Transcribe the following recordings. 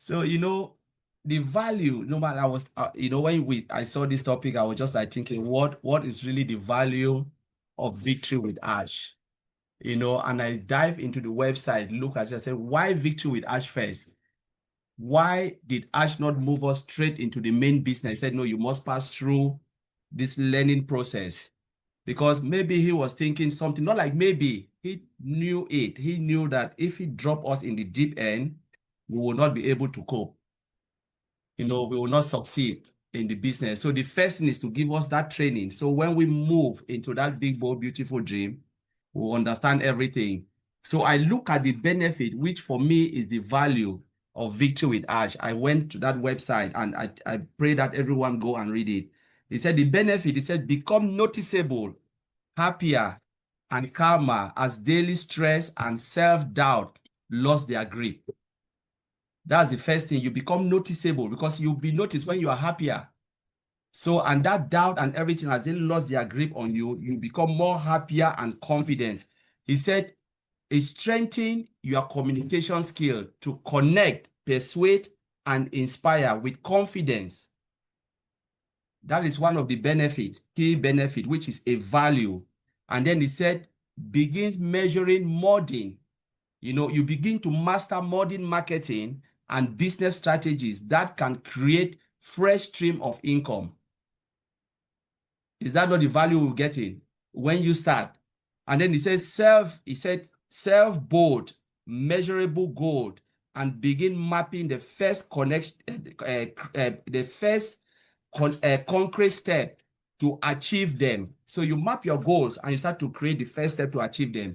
So, the value, no matter I was, when I saw this topic, I was just like thinking, what is really the value of victory with Ash? And I dive into the website, look at it, I said, why victory with Ash first? Why did Ash not move us straight into the main business? He said, no, you must pass through this learning process. Because maybe he was thinking something, not like maybe, he knew it. He knew that if he dropped us in the deep end, we will not be able to cope. We will not succeed in the business. So the first thing is to give us that training. So when we move into that big, bold, beautiful dream, we'll understand everything. So I look at the benefit, which for me is the value of Victory with Ash. I went to that website and I pray that everyone go and read it. He said the benefit, he said, become noticeable, happier, and calmer as daily stress and self-doubt lost their grip. That's the first thing. You become noticeable because you'll be noticed when you are happier. So, and that doubt and everything, as they lost their grip on you, you become more happier and confident. He said, it strengthens your communication skill to connect, persuade, and inspire with confidence. That is one of the benefits, key benefit, which is a value. And then he said, begins measuring modern. You begin to master modern marketing and business strategies that can create fresh stream of income. Is that not the value we're getting when you start? And then he said self-bold, measurable goal, and begin mapping the first connection, concrete step to achieve them. So you map your goals and you start to create the first step to achieve them.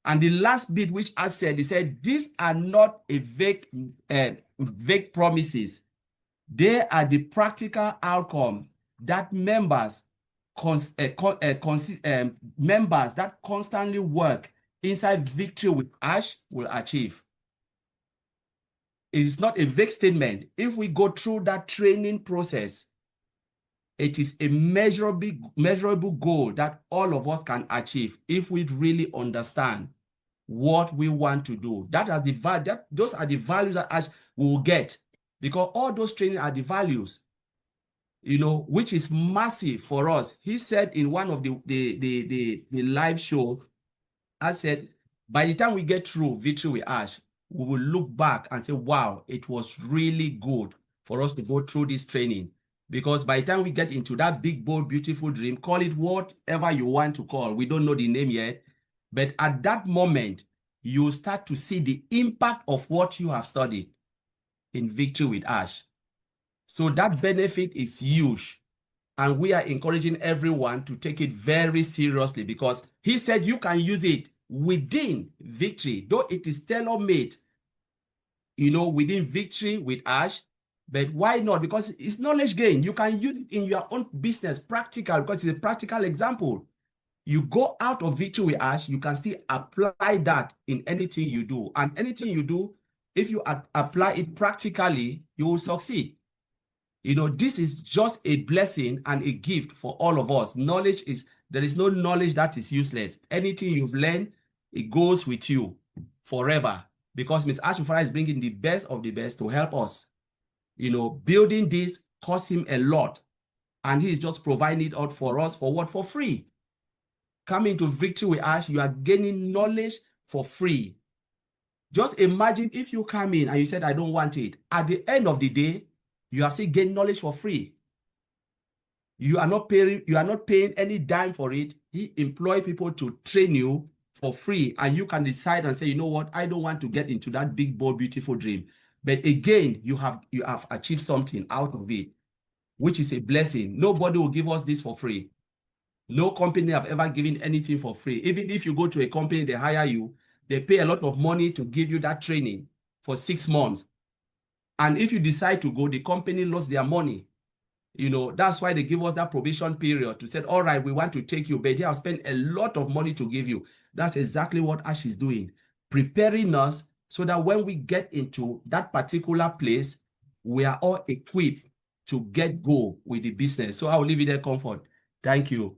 And the last bit, which I said, he said, these are not a vague promises. They are the practical outcome that members that constantly work inside Victory with Ash will achieve. It is not a vague statement. If we go through that training process, it is a measurable goal that all of us can achieve if we really understand what we want to do. Those are the values that Ash will get, because all those training are the values, which is massive for us. He said in one of the live show, I said, by the time we get through Victory with Ash, we will look back and say, wow, it was really good for us to go through this training. Because by the time we get into that big, bold, beautiful dream, call it whatever you want to call, we don't know the name yet, but at that moment, you start to see the impact of what you have studied in Victory with Ash. So that benefit is huge. And we are encouraging everyone to take it very seriously, because he said you can use it within Victory, though it is tailor-made, within Victory with Ash. But why not? Because it's knowledge gain. You can use it in your own business, practical, because it's a practical example. You go out of Victory with Ash, you can still apply that in anything you do. And anything you do, if you apply it practically, you will succeed. This is just a blessing and a gift for all of us. There is no knowledge that is useless. Anything you've learned, it goes with you forever, because Ms. Ashifara is bringing the best of the best to help us. Building this costs him a lot, and he is just providing it out for us for what? For free. Coming to Victory with Ash, you are gaining knowledge for free. Just imagine if you come in and you said, I don't want it. At the end of the day, you have still gained knowledge for free. You are not paying any dime for it. He employs people to train you for free, and you can decide and say, you know what, I don't want to get into that big, bold, beautiful dream. But again, you have achieved something out of it, which is a blessing. Nobody will give us this for free. No company have ever given anything for free. Even if you go to a company, they hire you, they pay a lot of money to give you that training for 6 months. And if you decide to go, the company lost their money. That's why they give us that probation period to say, all right, we want to take you, but they have spent a lot of money to give you. That's exactly what Ash is doing, preparing us so that when we get into that particular place, we are all equipped to go with the business. So I will leave it there, Comfort. Thank you.